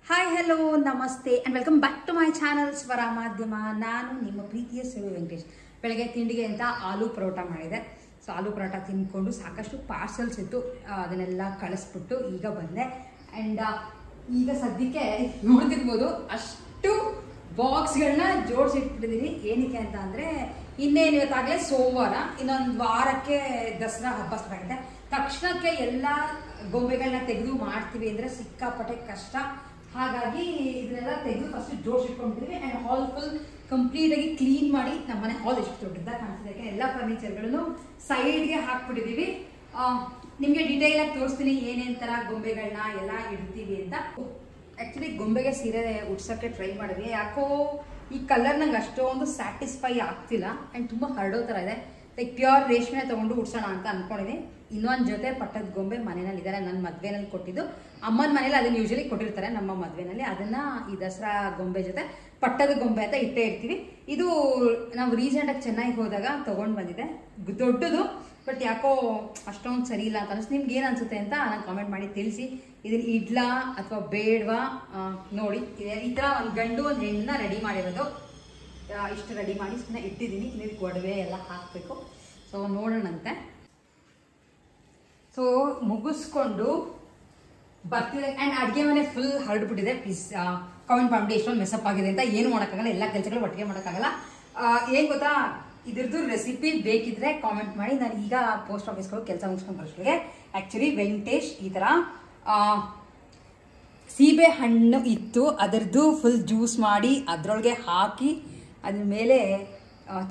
Hi hello ನಮಸ್ತೆ and welcome back to my channel Swara Madhyama. ನಾನು ನಿಮ್ಮ ಪ್ರೀತಿಯ ಸಿರು ವೆಂಕಟೇಶ್. ಬೆಳಗ್ಗೆ ತಿಂಡಿಗೆ ಅಂತ ಆಲೂ ಪರೋಟ ಮಾಡಿದೆ. ಸೊ ಆಲೂ ಪರೋಟ ತಿಂದ್ಕೊಂಡು ಸಾಕಷ್ಟು ಪಾರ್ಸಲ್ಸ್ ಇತ್ತು, ಅದನ್ನೆಲ್ಲ ಕಳಿಸ್ಬಿಟ್ಟು ಈಗ ಬಂದೆ. ಆ್ಯಂಡ್ ಈಗ ಸದ್ಯಕ್ಕೆ ನೋಡ್ತಿರ್ಬೋದು ಅಷ್ಟು ಬಾಕ್ಸ್ಗಳನ್ನ ಜೋಡಿಸಿಟ್ಬಿಟ್ಟಿದ್ದೀನಿ. ಏನಕ್ಕೆ ಅಂತ ಅಂದರೆ ಇನ್ನೇನು ಇವತ್ತಾಗಲೇ ಸೋಮವಾರ, ಇನ್ನೊಂದು ವಾರಕ್ಕೆ ದಸರಾ ಹಬ್ಬ ಸ್ಟಾರ್ಟ್ ಆಗಿದೆ. ತಕ್ಷಣಕ್ಕೆ ಎಲ್ಲ ಗೊಂಬೆಗಳನ್ನ ತೆಗೆದು ಮಾಡ್ತೀವಿ ಅಂದರೆ ಸಿಕ್ಕಾಪಟ್ಟೆ ಕಷ್ಟ. ಹಾಗಾಗಿ ಇದನ್ನೆಲ್ಲ ತೆಗೆದು ಫಸ್ಟ್ ಜೋಡಿಸಿಟ್ಕೊಂಡಿದ್ದೀವಿ. ಆ್ಯಂಡ್ ಹಾಲ್ ಫುಲ್ ಕಂಪ್ಲೀಟಾಗಿ ಕ್ಲೀನ್ ಮಾಡಿ ನಮ್ಮನೆ ಹಾಲ್ ಎಷ್ಟು ದೊಡ್ಡದಾಗಿ ಕಾಣಿಸ್ತಿದೆ. ಎಲ್ಲ ಫರ್ನಿಚರ್ಗಳನ್ನು ಸೈಡ್ಗೆ ಹಾಕ್ಬಿಟ್ಟಿದ್ದೀವಿ. ನಿಮಗೆ ಡೀಟೇಲ್ ಆಗಿ ತೋರಿಸ್ತೀನಿ ಏನೇನು ಥರ ಗೊಂಬೆಗಳನ್ನ ಎಲ್ಲ ಇಡ್ತೀವಿ ಅಂತ. ಆ್ಯಕ್ಚುಲಿ ಗೊಂಬೆಗೆ ಸೀರೆ ಉಡ್ಸೋಕ್ಕೆ ಟ್ರೈ ಮಾಡಿದ್ವಿ. ಯಾಕೋ ಈ ಕಲರ್ ನಂಗೆ ಅಷ್ಟೊಂದು ಸ್ಯಾಟಿಸ್ಫೈ ಆಗ್ತಿಲ್ಲ ಆ್ಯಂಡ್ ತುಂಬ ಹರಡೋ ಥರ ಇದೆ. ಲೈಕ್ ಪ್ಯೂರ್ ರೇಷ್ಮೆ ತೊಗೊಂಡು ಉಡ್ಸೋಣ ಅಂತ ಅಂದ್ಕೊಂಡಿದ್ದೀನಿ. ಇನ್ನೊಂದು ಜೊತೆ ಪಟ್ಟದ ಗೊಂಬೆ ಮನೆಯಲ್ಲಿ ಇದ್ದಾರೆ, ನನ್ನ ಮದುವೆನಲ್ಲಿ ಕೊಟ್ಟಿದ್ದು. ಅಮ್ಮನ ಮನೇಲಿ ಅದನ್ನು ಯೂಶಲಿ ಕೊಟ್ಟಿರ್ತಾರೆ ನಮ್ಮ ಮದುವೆನಲ್ಲಿ. ಅದನ್ನು ಈ ದಸರಾ ಗೊಂಬೆ ಜೊತೆ ಪಟ್ಟದ ಗೊಂಬೆ ಅಂತ ಇಟ್ಟೇ ಇರ್ತೀವಿ. ಇದು ನಾವು ರೀಸೆಂಟಾಗಿ ಚೆನ್ನೈಗೆ ಹೋದಾಗ ತೊಗೊಂಡು ಬಂದಿದೆ, ದೊಡ್ಡದು. ಬಟ್ ಯಾಕೋ ಅಷ್ಟೊಂದು ಸರಿ ಇಲ್ಲ ಅಂತ ಅನಿಸ್ತು. ನಿಮ್ಗೆ ಏನು ಅನಿಸುತ್ತೆ ಅಂತ ನಾನು ಕಾಮೆಂಟ್ ಮಾಡಿ ತಿಳಿಸಿ. ಇದನ್ನು ಇಡ್ಲಾ ಅಥವಾ ಬೇಡವಾ ನೋಡಿ. ಈ ಥರ ಒಂದು ಗಂಡು ಒಂದು ಹೆಣ್ಣನ್ನ ರೆಡಿ ಮಾಡಿರೋದು. ಇಷ್ಟು ರೆಡಿ ಮಾಡಿ ಸುಮ್ಮನೆ ಇಟ್ಟಿದ್ದೀನಿ. ಇದಕ್ಕೆ ಒಡವೆ ಎಲ್ಲ ಹಾಕಬೇಕು. ಸೊ ನೋಡೋಣಂತೆ. ಸೊ ಮುಗಿಸ್ಕೊಂಡು ಬರ್ತಿದೆ. ಆ್ಯಂಡ್ ಅಡುಗೆ ಮನೆ ಫುಲ್ ಹರಡ್ಬಿಟ್ಟಿದೆ. ಪ್ಲೀಸ್ ಕಾಮೆಂಟ್ ಮಾಡಿ ಎಷ್ಟೊಂದು ಮೆಸಪ್ ಆಗಿದೆ ಅಂತ. ಏನು ಮಾಡೋಕ್ಕಾಗಲ್ಲ, ಎಲ್ಲ ಕೆಲಸಗಳು ಒಟ್ಟಿಗೆ ಮಾಡೋಕ್ಕಾಗಲ್ಲ. ಏನು ಗೊತ್ತಾ, ಇದ್ರದ್ದು ರೆಸಿಪಿ ಬೇಕಿದ್ರೆ ಕಾಮೆಂಟ್ ಮಾಡಿ. ನಾನು ಈಗ ಪೋಸ್ಟ್ ಆಫೀಸ್ಗಳು ಕೆಲಸ ಮುಗಿಸ್ಕೊಂಡು ಬರೋಷ್ಟಿಗೆ ಆ್ಯಕ್ಚುಲಿ ವೆಂಕಟೇಶ್ ಈ ಥರ ಸೀಬೆ ಹಣ್ಣು ಇತ್ತು, ಅದರದ್ದು ಫುಲ್ ಜ್ಯೂಸ್ ಮಾಡಿ ಅದರೊಳಗೆ ಹಾಕಿ ಅದ್ರ ಮೇಲೆ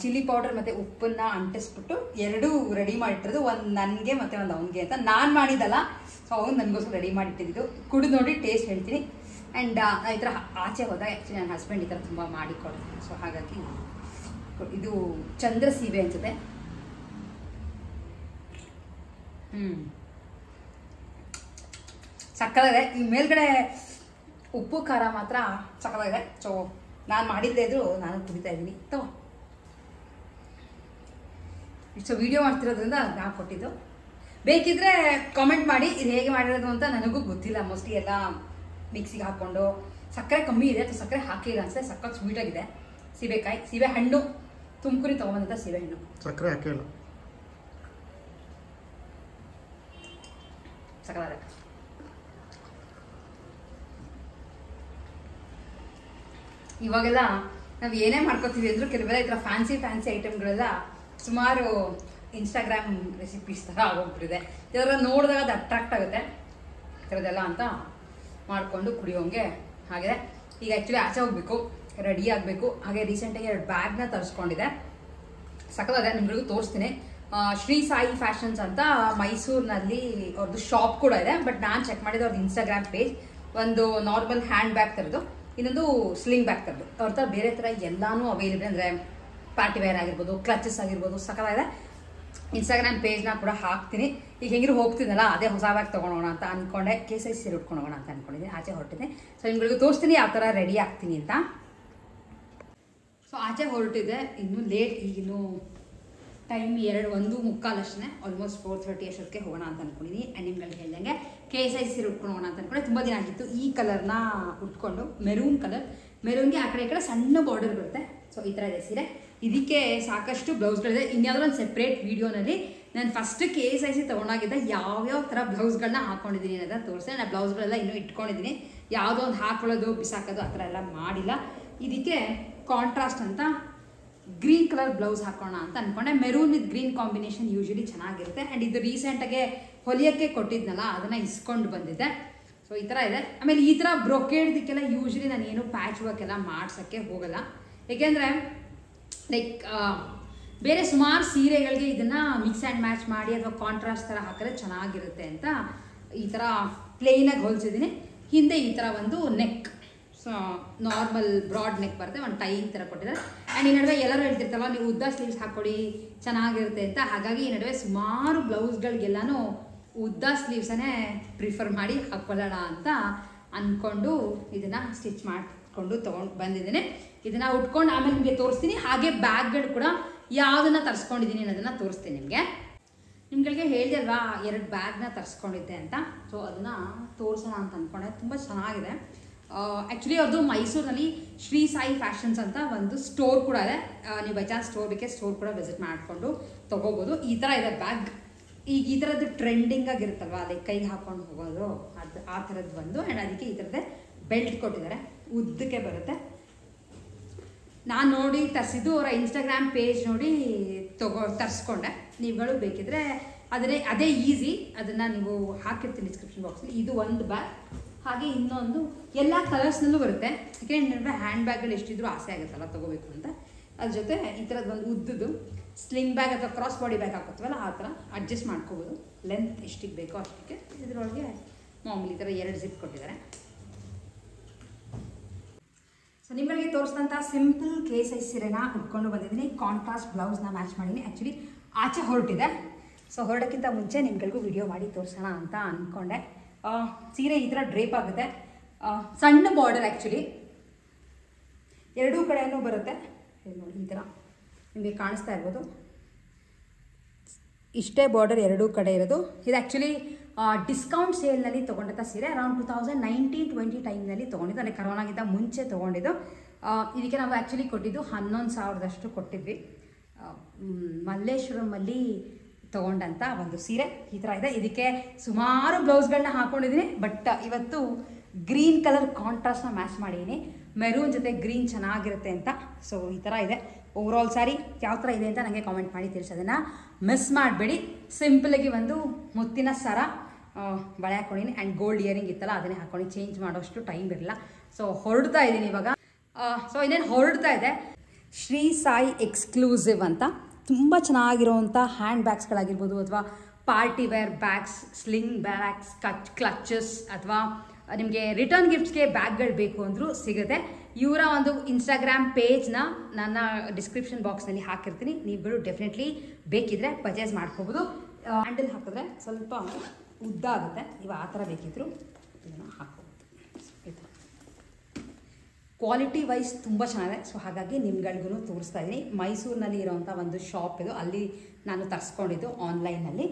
ಚಿಲ್ಲಿ ಪೌಡರ್ ಮತ್ತು ಉಪ್ಪನ್ನು ಅಂಟಿಸ್ಬಿಟ್ಟು ಎರಡೂ ರೆಡಿ ಮಾಡಿಟ್ಟಿರೋದು. ಒಂದು ನನಗೆ ಮತ್ತು ಒಂದು ಅವನಿಗೆ ಅಂತ. ನಾನು ಮಾಡಿದ್ದಲ್ಲ, ಸೊ ಅವ್ನು ನನಗೋಸ್ಕರ ರೆಡಿ ಮಾಡಿಟ್ಟಿದ್ದು. ಕುಡಿದು ನೋಡಿ ಟೇಸ್ಟ್ ಹೇಳ್ತೀನಿ. ಆ್ಯಂಡ್ ಈ ಥರ ಆಚೆ ಹೋದಾಗ ಆ್ಯಕ್ಚುಲಿ ನನ್ನ ಹಸ್ಬೆಂಡ್ ಈ ಥರ ತುಂಬ ಮಾಡಿಕೊಡ್ತೀನಿ. ಸೊ ಹಾಗಾಗಿ ಇದು ಚಂದ್ರ ಸೀಬೆ ಅನ್ಸುತ್ತೆ. ಸಕ್ಕತ್ತಾಗಿದೆ. ಈ ಮೇಲ್ಗಡೆ ಉಪ್ಪು ಖಾರ ಮಾತ್ರ ಸಕ್ಕತ್ತಾಗಿದೆ. ಸೊ ನಾನು ಮಾಡಿದ್ದೇ ಇದ್ರು ನಾನು ಕುಡಿತಾ ಇದ್ದೀನಿ. ತಗೋ, ಸೊ ವಿಡಿಯೋ ಮಾಡ್ತಿರೋದ್ರಿಂದ ನಾನು ಕೊಟ್ಟಿದ್ದು. ಬೇಕಿದ್ರೆ ಕಾಮೆಂಟ್ ಮಾಡಿ ಇದು ಹೇಗೆ ಮಾಡಿರೋದು ಅಂತ. ನನಗೂ ಗೊತ್ತಿಲ್ಲ. ಮೋಸ್ಟ್ಲಿ ಎಲ್ಲ ಮಿಕ್ಸಿಗೆ ಹಾಕ್ಕೊಂಡು ಸಕ್ಕರೆ ಕಮ್ಮಿ ಇದೆ ಅಥವಾ ಸಕ್ಕರೆ ಹಾಕಿಲ್ಲ ಅನ್ಸುತ್ತೆ. ಸಕ್ಕತ್ ಸ್ವೀಟಾಗಿದೆ. ಸೀಬೆಕಾಯಿ, ಸೀಬೆ ಹಣ್ಣು ತುಮಕೂರಿ ತೊಗೊಂಬಂದಂಥ ಸೀಬೆ ಹಣ್ಣು. ಸಕ್ಕರೆ ಹಾಕಿಲ್ಲ, ಸಕ್ಕತ್ತಾಗಿದೆ. ಇವಾಗೆಲ್ಲ ನಾವು ಏನೇ ಮಾಡ್ಕೋತೀವಿ ಅಂದರೂ ಕೆಲವೆಲ್ಲ ಈ ಥರ ಫ್ಯಾನ್ಸಿ ಐಟಮ್ಗಳೆಲ್ಲ ಸುಮಾರು ಇನ್ಸ್ಟಾಗ್ರಾಮ್ ರೆಸಿಪೀಸ್ ಥರ ಆಗೋಗ್ಬಿಟ್ಟಿದೆ. ಇದೆಲ್ಲ ನೋಡಿದಾಗ ಅದು ಅಟ್ರಾಕ್ಟ್ ಆಗುತ್ತೆ ಈ ಥರದ್ದೆಲ್ಲ ಅಂತ ಮಾಡಿಕೊಂಡು ಕುಡಿಯೋಂಗೆ ಆಗಿದೆ. ಈಗ ಆ್ಯಕ್ಚುಲಿ ಆಚೆ ಹೋಗ್ಬೇಕು, ರೆಡಿ ಆಗಬೇಕು. ಹಾಗೆ ರೀಸೆಂಟಾಗಿ 2 ಬ್ಯಾಗ್ನ ತರಿಸ್ಕೊಂಡಿದೆ. ಸಕ್ಕತ್ತಾಗಿದೆ, ನಿಮ್ಗಳಿಗೂ ತೋರಿಸ್ತೀನಿ. ಶ್ರೀ ಸಾಯಿ ಫ್ಯಾಷನ್ಸ್ ಅಂತ ಮೈಸೂರಿನಲ್ಲಿ ಅವ್ರದ್ದು ಶಾಪ್ ಕೂಡ ಇದೆ. ಬಟ್ ನಾನು ಚೆಕ್ ಮಾಡಿದೆ ಅವ್ರದ್ದು ಇನ್ಸ್ಟಾಗ್ರಾಮ್ ಪೇಜ್. ಒಂದು ನಾರ್ಮಲ್ ಹ್ಯಾಂಡ್ ಬ್ಯಾಗ್ ಥರದ್ದು, ಇನ್ನೊಂದು ಸ್ಲಿಂಗ್ ಬ್ಯಾಗ್ ಥರದ್ದು. ಅವ್ರ ಥರ ಬೇರೆ ಥರ ಎಲ್ಲಾನು ಅವೈಲೇಬಲ್. ಅಂದರೆ ಪಾರ್ಟಿ ವೇರ್ ಆಗಿರ್ಬೋದು, ಕ್ಲಚಸ್ ಆಗಿರ್ಬೋದು, ಸಕ್ಕತ್ತಾಗಿದೆ. ಇನ್ಸ್ಟಾಗ್ರಾಮ್ ಪೇಜ್ನ ಕೂಡ ಹಾಕ್ತೀನಿ. ಈಗ ಹೆಂಗಿರು ಹೋಗ್ತಿದ್ದಲ್ಲ, ಅದೇ ಹೊಸ ಬ್ಯಾಗ್ ತೊಗೊಳೋಣ ಅಂತ ಅಂದ್ಕೊಂಡೆ. ಕೇಸರಿ ಸೀರೆ ಉಟ್ಕೊಂಡು ಹೋಗೋಣ ಅಂತ ಅಂದ್ಕೊಂಡಿದ್ದೀನಿ. ಆಚೆ ಹೊರಟಿದ್ದೆ. ಸೊ ನಿಮ್ಗಳಿಗೂ ತೋರಿಸ್ತೀನಿ ಯಾವ ಥರ ರೆಡಿ ಆಗ್ತೀನಿ ಅಂತ. ಸೊ ಆಚೆ ಹೊರಟಿದ್ದೆ, ಇನ್ನೂ ಲೇಟ್. ಈಗಿನ್ನೂ ಟೈಮ್ 1:45 ಅಷ್ಟೇ. ಆಲ್ಮೋಸ್ಟ್ 4:30 ಅಷ್ಟೊತ್ತಿಗೆ ಹೋಗೋಣ ಅಂತ ಅಂದ್ಕೊಂಡಿದ್ದೀನಿ. ಆ್ಯಂಡ್ ನಿಮ್ಗಳಿಗೆ ಹೇಳ್ದಂಗೆ ಕೇಸರಿ ಸೀರೆ ಉಟ್ಕೊಂಡು ಹೋಗೋಣ ಅಂತ ಅಂದ್ಕೊಂಡೆ. ತುಂಬ ದಿನ ಆಗಿತ್ತು ಈ ಕಲರ್ನ ಉಟ್ಕೊಂಡು. ಮೆರೂನ್ ಕಲರ್, ಮೆರೂನ್ಗೆ ಆ ಕಡೆ ಈ ಕಡೆ ಸಣ್ಣ ಬಾರ್ಡರ್ ಬರುತ್ತೆ. ಸೊ ಈ ಥರ ಇದೆ ಸೀರೆ. ಇದಕ್ಕೆ ಸಾಕಷ್ಟು ಬ್ಲೌಸ್ಗಳಿದೆ. ಇನ್ಯಾವುದೋ ಒಂದು ಸೆಪ್ರೇಟ್ ವೀಡಿಯೋನಲ್ಲಿ ನಾನು ಫಸ್ಟ್ KSIC ತೊಗೊಂಡಾಗಿದ್ದ ಯಾವ್ಯಾವ ಥರ ಬ್ಲೌಸ್ಗಳನ್ನ ಹಾಕ್ಕೊಂಡಿದ್ದೀನಿ ಅನ್ನೋದನ್ನ ತೋರಿಸ್ತೀನಿ. ನಾನು ಬ್ಲೌಸ್ಗಳೆಲ್ಲ ಇನ್ನೂ ಇಟ್ಕೊಂಡಿದ್ದೀನಿ. ಯಾವುದೋ ಒಂದು ಹಾಕೊಳ್ಳೋದು ಬಿಸಾಕೋದು ಆ ಥರ ಎಲ್ಲ ಮಾಡಿಲ್ಲ. ಇದಕ್ಕೆ ಕಾಂಟ್ರಾಸ್ಟ್ ಅಂತ ಗ್ರೀನ್ ಕಲರ್ ಬ್ಲೌಸ್ ಹಾಕೋಣ ಅಂತ ಅಂದ್ಕೊಂಡೆ. Maroon with green combination usually ಚೆನ್ನಾಗಿರುತ್ತೆ. ಆ್ಯಂಡ್ ಇದು ರೀಸೆಂಟಾಗೆ ಹೊಲಿಯೋಕ್ಕೆ ಕೊಟ್ಟಿದ್ನಲ್ಲ, ಅದನ್ನು ಇಸ್ಕೊಂಡು ಬಂದಿದ್ದೆ. ಸೊ ಈ ಥರ ಇದೆ. ಆಮೇಲೆ ಈ ಥರ ಬ್ರೊಕೇಡ್ದಕ್ಕೆಲ್ಲ ಯೂಶಲಿ ನಾನು ಏನು ಪ್ಯಾಚ್ ವರ್ಕ್ ಎಲ್ಲ ಮಾಡ್ಸೋಕ್ಕೆ ಹೋಗಲ್ಲ. ಏಕೆಂದರೆ ಲೈಕ್ ಬೇರೆ ಸುಮಾರು ಸೀರೆಗಳಿಗೆ ಇದನ್ನು ಮಿಕ್ಸ್ ಆ್ಯಂಡ್ ಮ್ಯಾಚ್ ಮಾಡಿ ಅಥವಾ ಕಾಂಟ್ರಾಸ್ಟ್ ಥರ ಹಾಕಿದ್ರೆ ಚೆನ್ನಾಗಿರುತ್ತೆ ಅಂತ ಈ ಥರ ಪ್ಲೇನಾಗಿ ಹೊಲಿಸಿದ್ದೀನಿ. ಹಿಂದೆ ಈ ಥರ ಒಂದು neck, so normal broad neck ಬರುತ್ತೆ, ಒಂದು ಟೈಯಿಂಗ್ ಥರ ಕೊಟ್ಟಿದ್ದಾರೆ. ಆ್ಯಂಡ್ ಈ ನಡುವೆ ಎಲ್ಲರೂ ಹೇಳ್ತಿರ್ತಾರಲ್ಲ ನೀವು ಉದ್ದ ಸ್ಲೀವ್ಸ್ ಹಾಕ್ಕೊಡಿ ಚೆನ್ನಾಗಿರುತ್ತೆ ಅಂತ. ಹಾಗಾಗಿ ಈ ನಡುವೆ ಸುಮಾರು ಬ್ಲೌಸ್ಗಳಿಗೆಲ್ಲನೂ ಉದ್ದ ಸ್ಲೀವ್ಸನ್ನೇ ಪ್ರಿಫರ್ ಮಾಡಿ ಹಾಕ್ಕೊಳ್ಳೋಣ ಅಂತ ಅಂದ್ಕೊಂಡು ಇದನ್ನು ಸ್ಟಿಚ್ ಮಾಡಿಕೊಂಡು ತೊಗೊಂಡು ಬಂದಿದ್ದೀನಿ. ಇದನ್ನು ಉಟ್ಕೊಂಡು ಆಮೇಲೆ ನಿಮಗೆ ತೋರಿಸ್ತೀನಿ. ಹಾಗೆ ಬ್ಯಾಗ್ಗಳು ಕೂಡ ಯಾವುದನ್ನು ತರಿಸ್ಕೊಂಡಿದ್ದೀನಿ ಅನ್ನೋದನ್ನು ತೋರಿಸ್ತೀನಿ ನಿಮಗೆ. ನಿಮ್ಗಳಿಗೆ ಹೇಳಿದೆ ಅಲ್ವಾ 2 ಬ್ಯಾಗ್ನ ತರಿಸ್ಕೊಂಡಿದ್ದೆ ಅಂತ. ಸೊ ಅದನ್ನು ತೋರಿಸೋಣ ಅಂತ ಅಂದ್ಕೊಂಡೆ. ತುಂಬ ಚೆನ್ನಾಗಿದೆ. ಆ್ಯಕ್ಚುಲಿ ಅವ್ರದ್ದು ಮೈಸೂರಿನಲ್ಲಿ ಶ್ರೀ ಸಾಯಿ ಫ್ಯಾಷನ್ಸ್ ಅಂತ ಒಂದು ಸ್ಟೋರ್ ಕೂಡ ಇದೆ. ನೀವು ಬೈ ಚಾನ್ಸ್ ಸ್ಟೋರ್ ಕೂಡ ವಿಸಿಟ್ ಮಾಡಿಕೊಂಡು ತೊಗೋಬೋದು. ಈ ಥರ ಇದೆ ಬ್ಯಾಗ್. ಈಗ ಈ ಥರದ್ದು ಟ್ರೆಂಡಿಂಗ್ ಆಗಿರುತ್ತಲ್ವ, ಅದೇ ಕೈಗೆ ಹಾಕ್ಕೊಂಡು ಹೋಗೋದು, ಅದು ಆ ಥರದ್ದು ಒಂದು. ಆ್ಯಂಡ್ ಅದಕ್ಕೆ ಈ ಥರದ್ದೇ ಬೆಲ್ಟ್ ಕೊಟ್ಟಿದ್ದಾರೆ, ಉದ್ದಕ್ಕೆ ಬರುತ್ತೆ. ನಾನು ನೋಡಿ ತರಿಸಿದ್ದು ಅವರ ಇನ್ಸ್ಟಾಗ್ರಾಮ್ ಪೇಜ್ ನೋಡಿ ತರಿಸ್ಕೊಂಡೆ. ನೀವುಗಳು ಬೇಕಿದ್ರೆ ಅದೇ ಈಸಿ, ಅದನ್ನು ನೀವು ಹಾಕಿರ್ತೀನಿ ಡಿಸ್ಕ್ರಿಪ್ಷನ್ ಬಾಕ್ಸಲ್ಲಿ. ಇದು ಒಂದು ಬ್ಯಾಗ್. ಹಾಗೆ ಇನ್ನೊಂದು ಎಲ್ಲ ಕಲರ್ಸ್ನಲ್ಲೂ ಬರುತ್ತೆ. ಯಾಕೆಂದರೆ ಹ್ಯಾಂಡ್ ಬ್ಯಾಗ್ಗಳು ಎಷ್ಟಿದ್ರೂ ಆಸೆ ಆಗುತ್ತಲ್ಲ ತೊಗೋಬೇಕು ಅಂತ. ಅದ್ರ ಜೊತೆ ಈ ಥರದ್ದು ಒಂದು ಉದ್ದದ್ದು ಸ್ಲಿಂಗ್ ಬ್ಯಾಗ್ ಅಥವಾ ಕ್ರಾಸ್ ಬಾಡಿ ಬ್ಯಾಗ್ ಹಾಕೋತೀವಲ್ಲ, ಆ ಥರ ಅಡ್ಜಸ್ಟ್ ಮಾಡ್ಕೋಬೋದು. ಲೆಂತ್ ಎಷ್ಟಿಗೆ ಬೇಕೋ ಅಷ್ಟಕ್ಕೆ. ಇದರೊಳಗೆ ಮಾಮೂಲಿ ಈ ಥರ 2 ಜಿಪ್ ಕೊಟ್ಟಿದ್ದಾರೆ. ಸೊ ನಿಮಗೆ ತೋರಿಸಿದಂಥ ಸಿಂಪಲ್ ಕೆ ಸೈಜ್ ಸೀರೆನ ಉಟ್ಕೊಂಡು ಬಂದಿದ್ದೀನಿ. ಕಾಂಟ್ರಾಸ್ಟ್ ಬ್ಲೌಸ್ನ ಮ್ಯಾಚ್ ಮಾಡಿದ್ದೀನಿ. ಆ್ಯಕ್ಚುಲಿ ಆಚೆ ಹೊರಟಿದೆ. ಸೊ ಹೊರಡೋಕ್ಕಿಂತ ಮುಂಚೆ ನಿಮ್ಗಳಿಗೂ ವಿಡಿಯೋ ಮಾಡಿ ತೋರಿಸೋಣ ಅಂತ ಅಂದ್ಕೊಂಡೆ. ಸೀರೆ ಈ ಥರ ಡ್ರೇಪ್ ಆಗುತ್ತೆ. ಸಣ್ಣ ಬಾರ್ಡರ್ ಆ್ಯಕ್ಚುಲಿ ಎರಡೂ ಕಡೆಯೂ ಬರುತ್ತೆ. ನೋಡಿ ಈ ಥರ ನಿಮಗೆ ಕಾಣಿಸ್ತಾ ಇರ್ಬೋದು. ಇಷ್ಟೇ ಬಾರ್ಡರ್ ಎರಡೂ ಕಡೆ ಇರೋದು. ಇದು ಆ್ಯಕ್ಚುಲಿ ಡಿಸ್ಕೌಂಟ್ ಸೇಲ್ನಲ್ಲಿ ತೊಗೊಂಡಂಥ ಸೀರೆ. ಅರೌಂಡ್ 2019-20 ಟೈಮ್ನಲ್ಲಿ ತೊಗೊಂಡಿದ್ದು, ಅಂದರೆ ಕರೋನಾಗಿಂತ ಮುಂಚೆ ತೊಗೊಂಡಿದ್ದು. ಇದಕ್ಕೆ ನಾವು ಆ್ಯಕ್ಚುಲಿ ಕೊಟ್ಟಿದ್ದು 11,000 ಕೊಟ್ಟಿದ್ವಿ. ಮಲ್ಲೇಶ್ವರಮಲ್ಲಿ ತೊಗೊಂಡಂಥ ಒಂದು ಸೀರೆ ಈ ಥರ ಇದೆ. ಇದಕ್ಕೆ ಸುಮಾರು ಬ್ಲೌಸ್ಗಳನ್ನ ಹಾಕ್ಕೊಂಡಿದ್ದೀನಿ. ಬಟ್ ಇವತ್ತು ಗ್ರೀನ್ ಕಲರ್ ಕಾಂಟ್ರಾಸ್ಟ್ನ ಮ್ಯಾಚ್ ಮಾಡಿದ್ದೀನಿ. ಮೆರೂನ್ ಜೊತೆ ಗ್ರೀನ್ ಚೆನ್ನಾಗಿರುತ್ತೆ ಅಂತ. ಸೊ ಈ ಥರ ಇದೆ ಓವರಾಲ್ ಸ್ಯಾರಿ. ಯಾವ ಥರ ಇದೆ ಅಂತ ನನಗೆ ಕಾಮೆಂಟ್ ಮಾಡಿ ತಿಳಿಸೋದನ್ನು ಮಿಸ್ ಮಾಡಬೇಡಿ. ಸಿಂಪಲಾಗಿ ಒಂದು ಮುತ್ತಿನ ಸರ ಬಳೆ ಹಾಕ್ಕೊಂಡಿನಿ ಆ್ಯಂಡ್ ಗೋಲ್ಡ್ ಇಯರಿಂಗ್ ಇತ್ತಲ್ಲ ಅದನ್ನೇ ಹಾಕ್ಕೊಂಡು ಚೇಂಜ್ ಮಾಡೋಷ್ಟು ಟೈಮ್ ಇರಲ್ಲ. ಸೊ ಹೊರಡ್ತಾ ಇದ್ದೀನಿ ಇವಾಗ. ಸೊ ಇನ್ನೇನು ಹೊರಡ್ತಾ ಇದೆ. ಶ್ರೀ ಸಾಯಿ ಎಕ್ಸ್ಕ್ಲೂಸಿವ್ ಅಂತ ತುಂಬ ಚೆನ್ನಾಗಿರೋವಂಥ ಹ್ಯಾಂಡ್ ಬ್ಯಾಗ್ಸ್ಗಳಾಗಿರ್ಬೋದು, ಅಥವಾ party wear bags, sling bags, clutches, ಅಥವಾ ನಿಮಗೆ ರಿಟರ್ನ್ ಗಿಫ್ಟ್ಸ್ಗೆ ಬ್ಯಾಗ್ಗಳು ಬೇಕು ಅಂದರೂ ಸಿಗುತ್ತೆ. ಇವರ ಒಂದು ಇನ್ಸ್ಟಾಗ್ರಾಮ್ ಪೇಜ್ನ ನನ್ನ ಡಿಸ್ಕ್ರಿಪ್ಷನ್ ಬಾಕ್ಸ್ನಲ್ಲಿ ಹಾಕಿರ್ತೀನಿ. ನೀವುಗಳು ಡೆಫಿನೆಟ್ಲಿ ಬೇಕಿದ್ರೆ ಪರ್ಚೇಸ್ ಮಾಡ್ಕೋಬೋದು. ಹ್ಯಾಂಡಲ್ ಹಾಕಿದ್ರೆ ಸ್ವಲ್ಪ ಉದ್ದ ಆಗುತ್ತೆ. ನೀವು ಆ ಥರ ಬೇಕಿದ್ರು ಇದನ್ನು ಹಾಕೋಬೋದು. ಈ ಥರ ಕ್ವಾಲಿಟಿ ವೈಸ್ ತುಂಬ ಚೆನ್ನಾಗಿದೆ. ಸೊ ಹಾಗಾಗಿ ನಿಮ್ಗಳಿಗೂ ತೋರಿಸ್ತಾ ಇದ್ದೀನಿ. ಮೈಸೂರಿನಲ್ಲಿ ಇರೋವಂಥ ಒಂದು ಶಾಪ್ ಇದು, ಅಲ್ಲಿ ನಾನು ತರಿಸ್ಕೊಂಡಿದ್ದು ಆನ್ಲೈನಲ್ಲಿ.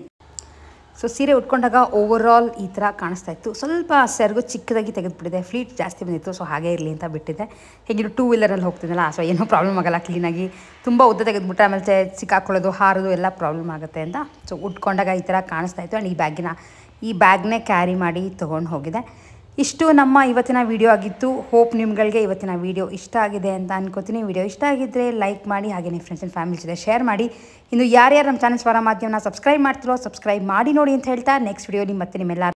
ಸೊ ಸೀರೆ ಉಟ್ಕೊಂಡಾಗ ಓವರಾಲ್ ಈ ಥರ ಕಾಣಿಸ್ತಾ ಇತ್ತು. ಸ್ವಲ್ಪ ಸೆರಗು ಚಿಕ್ಕದಾಗಿ ತೆಗೆದುಬಿಟ್ಟಿದೆ, ಫ್ಲೀಟ್ ಜಾಸ್ತಿ ಬಂದಿತ್ತು. ಸೊ ಹಾಗೆ ಇರಲಿ ಅಂತ ಬಿಟ್ಟಿದ್ದೆ. ಹೇಗಿರೋ 2 ವೀಲರಲ್ಲಿ ಹೋಗ್ತಿದ್ದಲ್ಲ, ಸೊ ಏನೂ ಪ್ರಾಬ್ಲಮ್ ಆಗೋಲ್ಲ. ಕ್ಲೀನಾಗಿ ತುಂಬ ಉದ್ದ ತೆಗೆದುಬಿಟ್ಟು ಆಮೇಲೆ ಸಿಕ್ಕಾಕೊಳ್ಳೋದು, ಹಾರೋದು ಎಲ್ಲ ಪ್ರಾಬ್ಲಮ್ ಆಗುತ್ತೆ ಅಂತ. ಸೊ ಉಟ್ಕೊಂಡಾಗ ಈ ಥರ ಕಾಣಿಸ್ತಾ ಇತ್ತು. ಆ್ಯಂಡ್ ಈ ಬ್ಯಾಗ್ನೇ ಕ್ಯಾರಿ ಮಾಡಿ ತೊಗೊಂಡು ಹೋಗಿದೆ. ಇಷ್ಟು ನಮ್ಮ ಇವತ್ತಿನ ವಿಡಿಯೋ ಆಗಿತ್ತು. ಹೋಪ್ ನಿಮ್ಗಳಿಗೆ ಇವತ್ತಿನ ವಿಡಿಯೋ ಇಷ್ಟ ಆಗಿದೆ ಅಂತ ಅನ್ಕೋತೀನಿ. ವಿಡಿಯೋ ಇಷ್ಟ ಆಗಿದ್ದರೆ ಲೈಕ್ ಮಾಡಿ, ಹಾಗೆ ನಿಮ್ಮ ಫ್ರೆಂಡ್ಸ್ ಆ್ಯಂಡ್ ಫ್ಯಾಮಿಲಿ ಜೊತೆ ಶೇರ್ ಮಾಡಿ. ಇನ್ನು ಯಾರ್ಯಾರು ನಮ್ಮ ಚಾನಲ್ ಸ್ವರ ಮಾಧ್ಯಮನ ಸಬ್ಸ್ಕ್ರೈಬ್ ಮಾಡ್ತಿರೋ ಸಬ್ಸ್ಕ್ರೈಬ್ ಮಾಡಿ ನೋಡಿ ಅಂತ ಹೇಳ್ತಾ ನೆಕ್ಸ್ಟ್ ವಿಡಿಯೋ ಮತ್ತೆ ನಿಮ್ಮೆಲ್ಲ